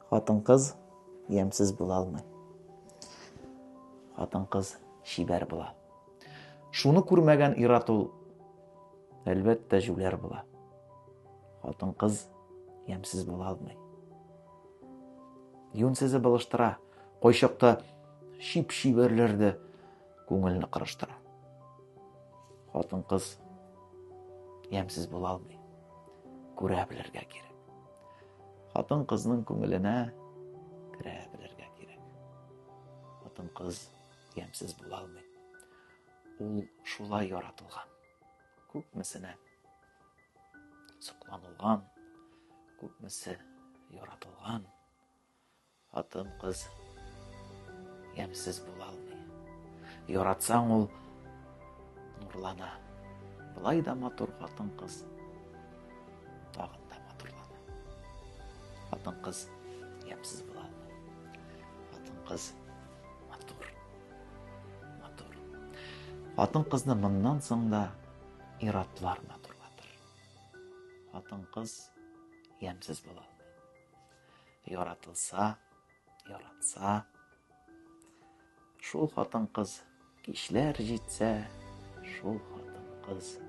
Хатын-кыз ямсыз була алмый. Хатын-кыз шибәр була. Шуны күрмәгән ир-ат ул, әлбәттә, жүләр була. Хатын-кыз ямсыз була алмый. Юнсызы булыштыра, кайчакта шибәрләрдә күңелне кырыштыра. Хатын-кыз ямсыз була алмый. Күрә белергә кирәк. Хатын-кызның күңеленә керә белергә кирәк. Хатын-кыз ямсыз була алмый. Ул шулай яратылган. Күпмесенә сокланылган, күпмесе яратылган. Хатын-кыз ямсыз була алмый. Яратсаң, ул нурлана. Былай да матур хатын-кыз, тагын да матурлана. Хатын-кыз ямсыз була алмый. Хатын-кыз матур. Хатын-кызны моннан соң да ир-атлар матурлатыр. Хатын-кыз ямсыз була алмый. Яратылса, яратса, шул хатын-кыз кичләр җитсә, шул хатын-кыз